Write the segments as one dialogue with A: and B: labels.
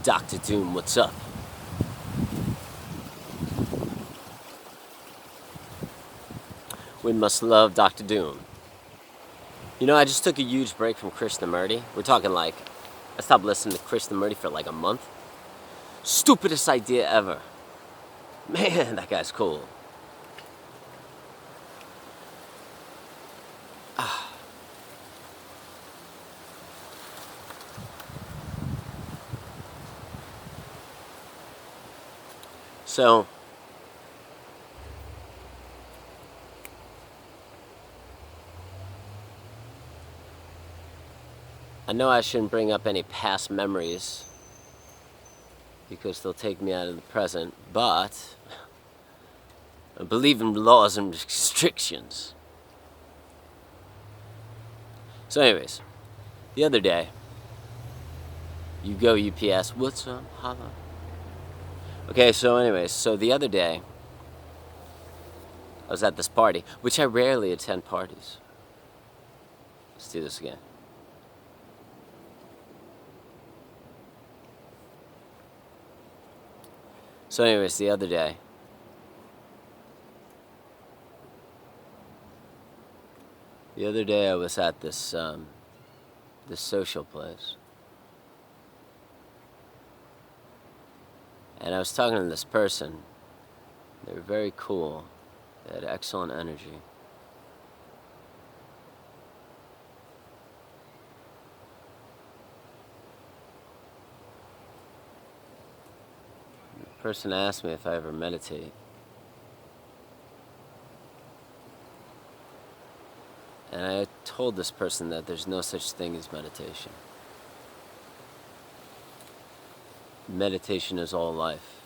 A: Dr. Doom, what's up? We must love Dr. Doom. You know, I just took a huge break from Krishnamurti. We're talking like, I stopped listening to Krishnamurti for like a month. Stupidest idea ever. Man, that guy's cool. So, I know I shouldn't bring up any past memories because they'll take me out of the present, but I believe in laws and restrictions. So anyways, the other day, you go UPS, what's up, holla? Okay, so anyways, so the other day, I was at this party, which I rarely attend parties. Let's do this again. So anyways, the other day, I was at this this social place. And I was talking to this person. They were very cool. They had excellent energy. The person asked me if I ever meditate. And I told this person that there's no such thing as meditation. Meditation is all life.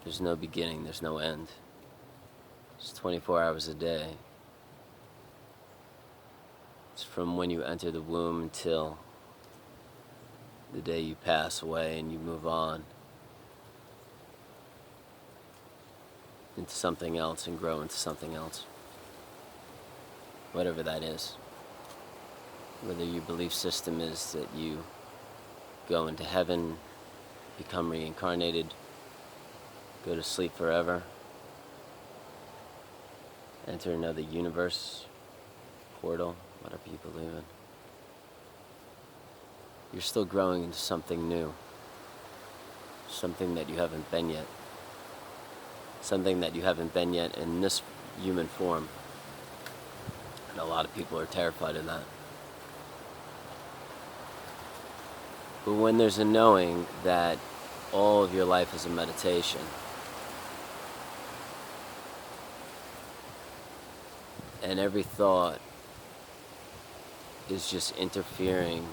A: There's no beginning, there's no end. It's 24 hours a day. It's from when you enter the womb until the day you pass away and you move on into something else and grow into something else. Whatever that is. Whether your belief system is that you go into heaven, become reincarnated, go to sleep forever, enter another universe, portal, whatever you believe in. You're still growing into something new, something that you haven't been yet, something that you haven't been yet in this human form. And a lot of people are terrified of that. But when there's a knowing that all of your life is a meditation, and every thought is just interfering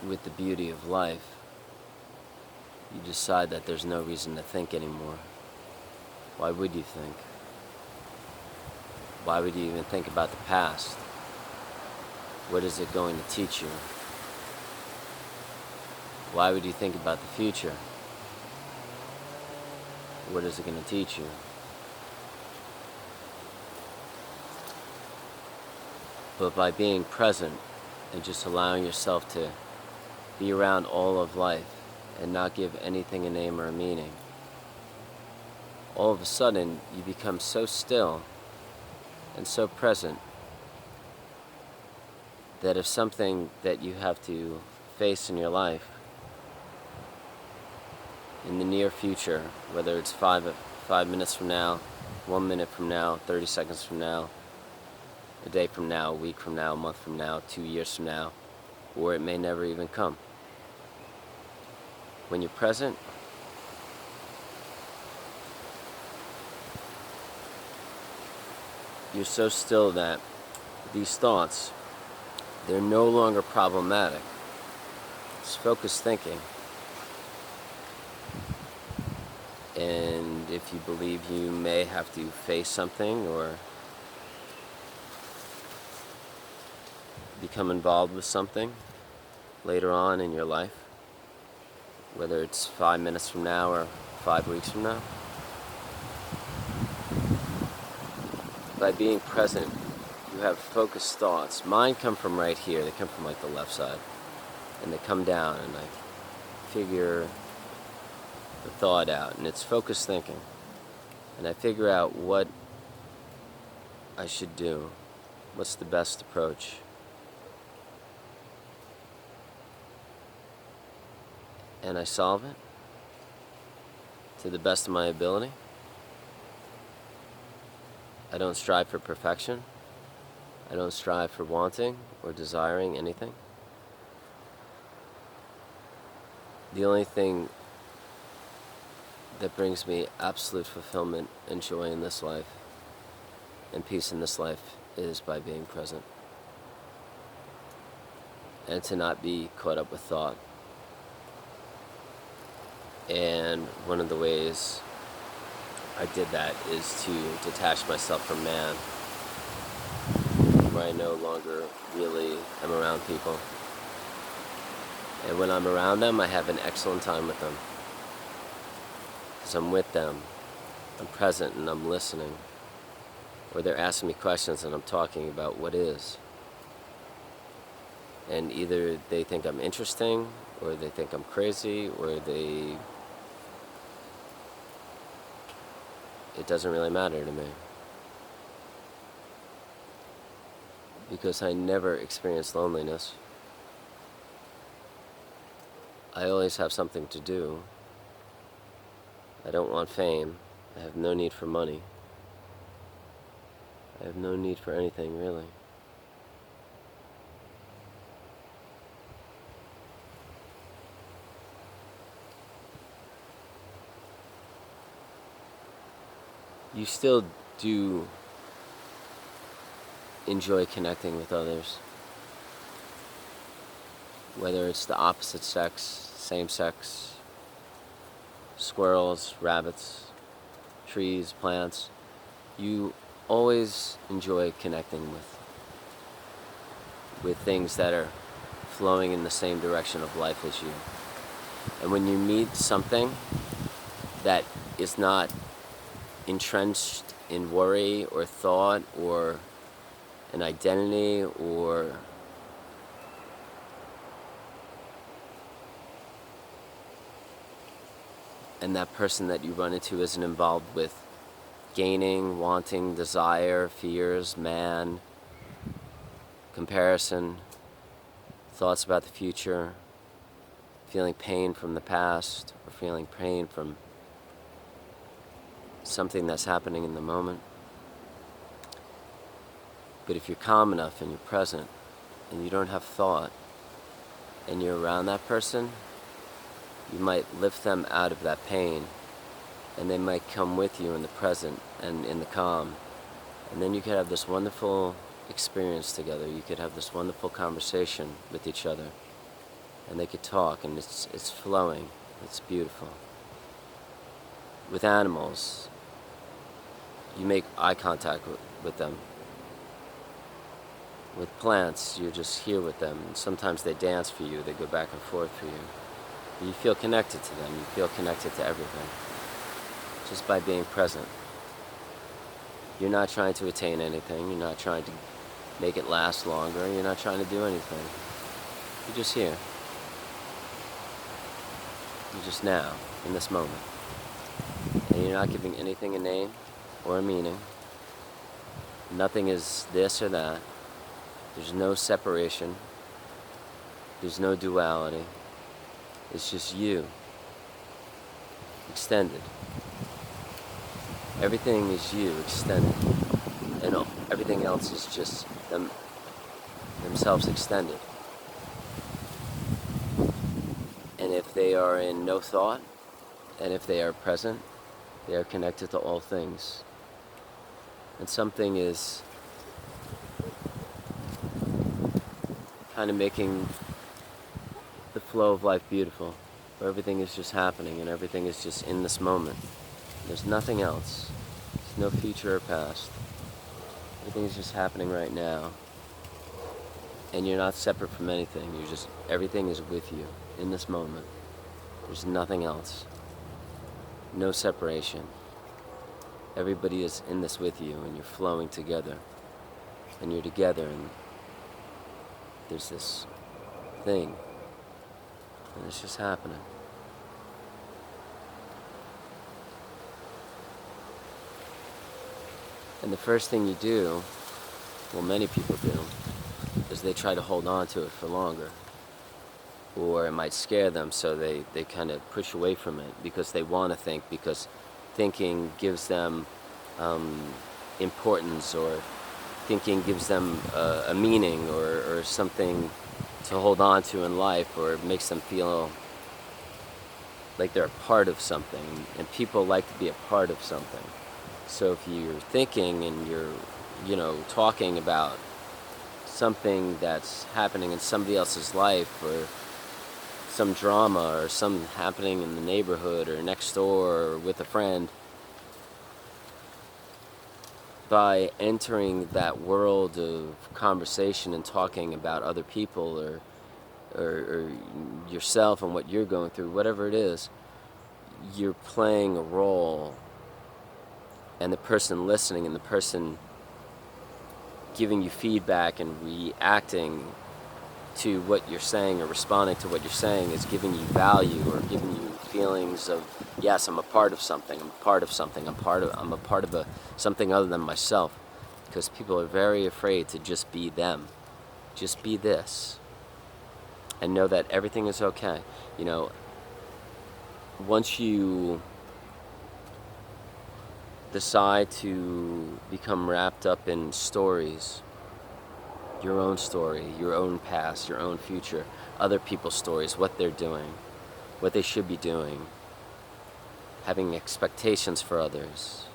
A: with the beauty of life, you decide that there's no reason to think anymore. Why would you think? Why would you even think about the past? What is it going to teach you? Why would you think about the future? What is it going to teach you? But by being present and just allowing yourself to be around all of life and not give anything a name or a meaning, all of a sudden you become so still and so present that if something that you have to face in your life in the near future, whether it's 5 minutes from now, 1 minute from now, 30 seconds from now, a day from now, a week from now, a month from now, 2 years from now, or it may never even come. When you're present, you're so still that these thoughts, they're no longer problematic. It's focused thinking. And if you believe you may have to face something or become involved with something later on in your life, whether it's 5 minutes from now or 5 weeks from now, by being present you have focused thoughts. Mine come from right here. They come from like the left side. And they come down and I figure the thought out. And it's focused thinking. And I figure out what I should do. What's the best approach? And I solve it to the best of my ability. I don't strive for perfection. I don't strive for wanting or desiring anything. The only thing that brings me absolute fulfillment and joy in this life and peace in this life is by being present. And to not be caught up with thought. And one of the ways I did that is to detach myself from man, where I no longer really am around people. And when I'm around them, I have an excellent time with them. Because I'm with them, I'm present and I'm listening. Or they're asking me questions and I'm talking about what is. And either they think I'm interesting, or they think I'm crazy, or it doesn't really matter to me. Because I never experience loneliness. I always have something to do. I don't want fame. I have no need for money. I have no need for anything, really. You still do enjoy connecting with others. Whether it's the opposite sex, same sex, squirrels, rabbits, trees, plants, you always enjoy connecting with things that are flowing in the same direction of life as you. And when you meet something that is not entrenched in worry or thought or an identity and that person that you run into isn't involved with gaining, wanting, desire, fears, man, comparison, thoughts about the future, feeling pain from the past, or feeling pain from something that's happening in the moment. But if you're calm enough and you're present and you don't have thought and you're around that person, you might lift them out of that pain and they might come with you in the present and in the calm. And then you could have this wonderful experience together. You could have this wonderful conversation with each other and they could talk and it's flowing. It's beautiful. With animals, you make eye contact with them. With plants, you're just here with them. And sometimes they dance for you, they go back and forth for you. And you feel connected to them, you feel connected to everything. Just by being present. You're not trying to attain anything, you're not trying to make it last longer, you're not trying to do anything. You're just here. You're just now, in this moment. And you're not giving anything a name or a meaning. Nothing is this or that. There's no separation. There's no duality. It's just you. Extended. Everything is you, extended. And everything else is just themselves extended. And if they are in no thought, and if they are present, they are connected to all things. And something is kind of making the flow of life beautiful, where everything is just happening and everything is just in this moment. There's nothing else. There's no future or past. Everything is just happening right now. And you're not separate from anything. Everything is with you in this moment. There's nothing else. No separation. Everybody is in this with you and you're flowing together. and you're together, and there's this thing, and it's just happening. And the first thing you do, well, many people do, is they try to hold on to it for longer. Or it might scare them, so they kind of push away from it because they want to think, because thinking gives them importance, or thinking gives them a meaning, or something to hold on to in life, or it makes them feel like they're a part of something, and people like to be a part of something. So if you're thinking and you're, talking about something that's happening in somebody else's life, or some drama, or something happening in the neighborhood, or next door, or with a friend, by entering that world of conversation and talking about other people, or yourself and what you're going through, whatever it is, you're playing a role, and the person listening and the person giving you feedback and reacting to what you're saying, or responding to what you're saying, is giving you value, or giving you feelings of, yes, I'm a part of something, I'm a part of something, I'm a part of something other than myself. Because people are very afraid to just be them, just be this, and know that everything is okay. Once you decide to become wrapped up in stories, your own story, your own past, your own future, other people's stories, what they're doing, what they should be doing, having expectations for others,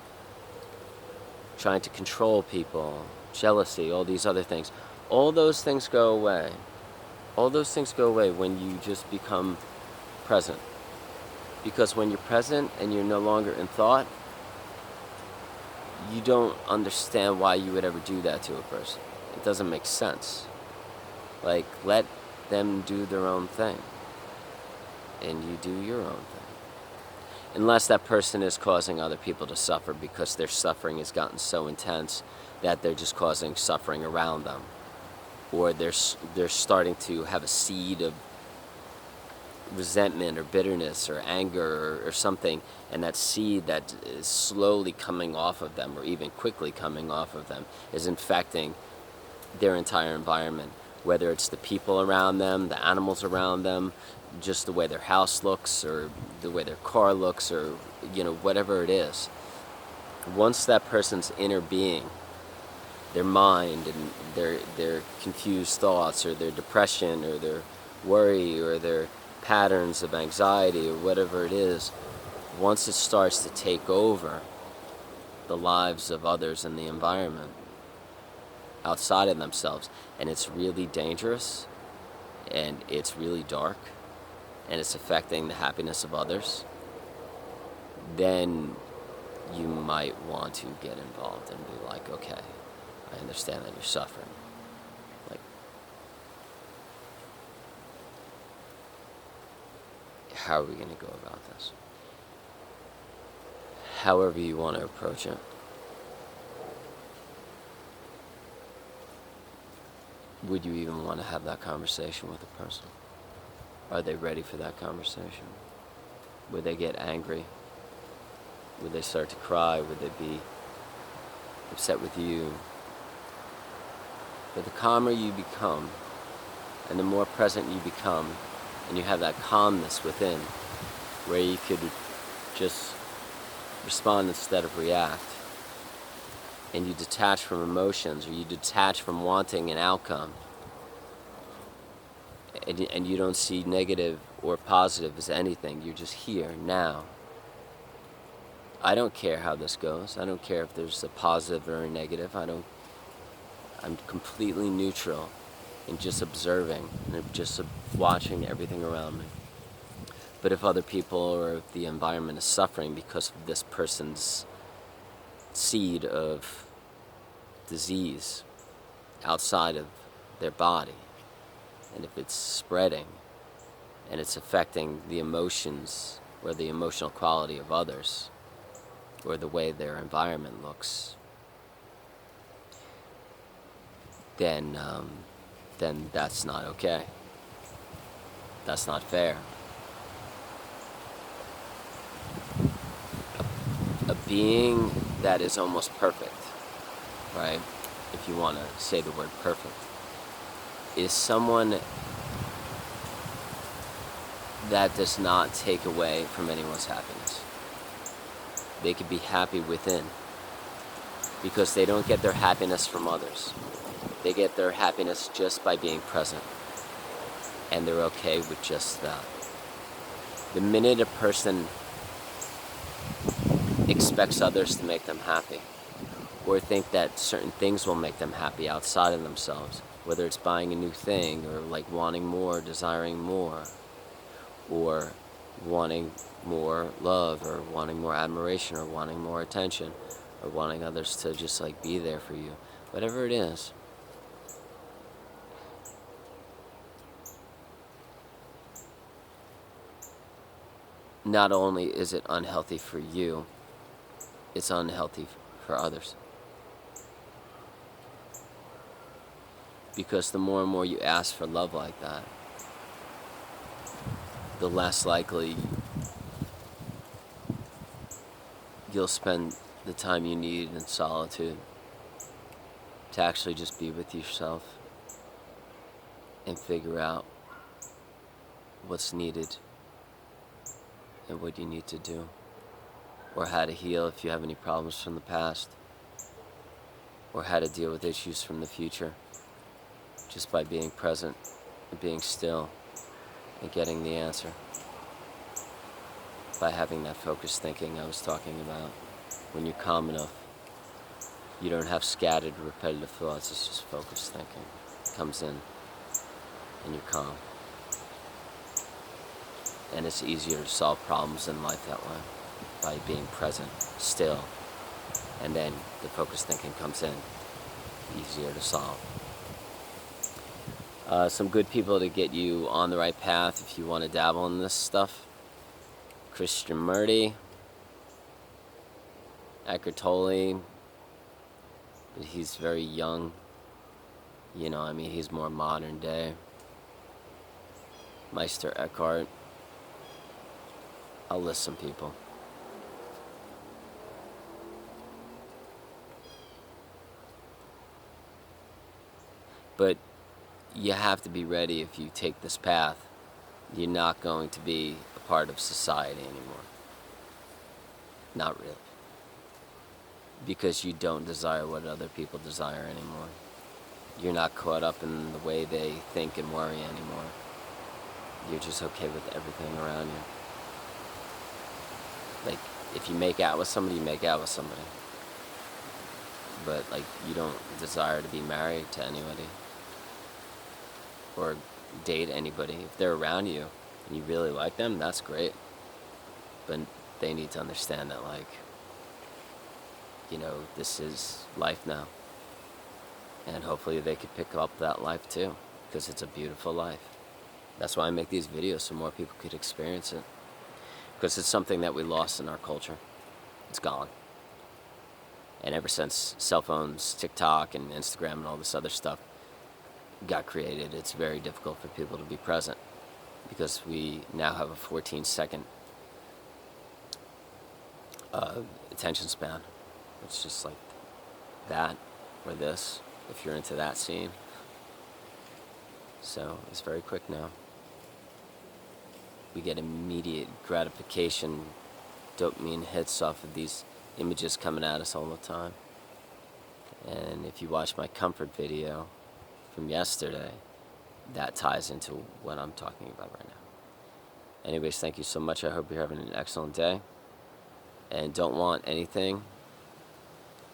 A: trying to control people, jealousy, all these other things. All those things go away. All those things go away when you just become present. Because when you're present and you're no longer in thought, you don't understand why you would ever do that to a person. It doesn't make sense. Like, let them do their own thing, and you do your own thing. Unless that person is causing other people to suffer, because their suffering has gotten so intense that they're just causing suffering around them. Or they're starting to have a seed of resentment or bitterness or anger or something, and that seed that is slowly coming off of them, or even quickly coming off of them, is infecting their entire environment, whether it's the people around them, the animals around them, just the way their house looks, or the way their car looks, or whatever it is. Once that person's inner being, their mind and their confused thoughts, or their depression, or their worry, or their patterns of anxiety, or whatever it is, once it starts to take over the lives of others in the environment outside of themselves, and it's really dangerous, and it's really dark, and it's affecting the happiness of others, then you might want to get involved and be like, okay, I understand that you're suffering. Like, how are we going to go about this? However you want to approach it. Would you even want to have that conversation with a person? Are they ready for that conversation? Would they get angry? Would they start to cry? Would they be upset with you? But the calmer you become, and the more present you become, and you have that calmness within, where you could just respond instead of react, and you detach from emotions, or you detach from wanting an outcome, and you don't see negative or positive as anything. You're just here, now. I don't care how this goes. I don't care if there's a positive or a negative. I'm completely neutral and just observing, and just watching everything around me. But if other people, or if the environment is suffering because of this person's seed of disease outside of their body, and if it's spreading and it's affecting the emotions or the emotional quality of others, or the way their environment looks, then that's not okay. That's not fair. A being that is almost perfect, right? If you want to say the word perfect, is someone that does not take away from anyone's happiness. They could be happy within because they don't get their happiness from others. They get their happiness just by being present, and they're okay with just that. The minute a person expects others to make them happy, or think that certain things will make them happy outside of themselves, whether it's buying a new thing, or like wanting more, desiring more, or wanting more love, or wanting more admiration, or wanting more attention, or wanting others to just like be there for you, whatever it is, not only is it unhealthy for you, it's unhealthy for others. Because the more and more you ask for love like that, the less likely you'll spend the time you need in solitude to actually just be with yourself and figure out what's needed and what you need to do, or how to heal if you have any problems from the past, or how to deal with issues from the future, just by being present and being still and getting the answer, by having that focused thinking I was talking about. When you're calm enough, you don't have scattered repetitive thoughts. It's just focused thinking. It comes in and you're calm, and it's easier to solve problems in life that way, by being present, still, and then the focused thinking comes in, easier to solve. Some good people to get you on the right path if you want to dabble in this stuff: Christian Murdy, Eckhart Tolle, but he's very young. He's more modern day. Meister Eckhart. I'll list some people. But you have to be ready. If you take this path, you're not going to be a part of society anymore. Not really. Because you don't desire what other people desire anymore. You're not caught up in the way they think and worry anymore. You're just okay with everything around you. Like, if you make out with somebody, you make out with somebody. But, like, you don't desire to be married to anybody or date anybody. If they're around you and you really like them, that's great. But they need to understand that, like, this is life now. And hopefully they could pick up that life too, because it's a beautiful life. That's why I make these videos, so more people could experience it. Because it's something that we lost in our culture. It's gone. And ever since cell phones, TikTok, and Instagram, and all this other stuff got created, it's very difficult for people to be present. Because we now have a 14-second attention span. It's just like that, or this, if you're into that scene. So it's very quick now. We get immediate gratification, dopamine hits off of these images coming at us all the time. And if you watch my comfort video from yesterday, that ties into what I'm talking about right now. Anyways, thank you so much. I hope you're having an excellent day. And don't want anything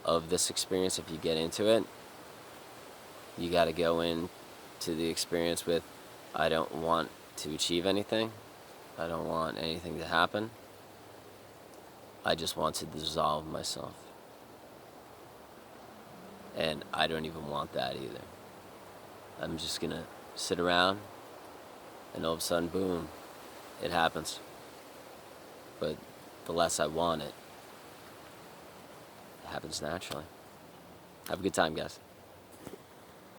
A: of this experience. If you get into it, you got to go into the experience with, I don't want to achieve anything. I don't want anything to happen. I just want to dissolve myself. And I don't even want that either. I'm just going to sit around, and all of a sudden, boom, it happens. But the less I want it, it happens naturally. Have a good time, guys.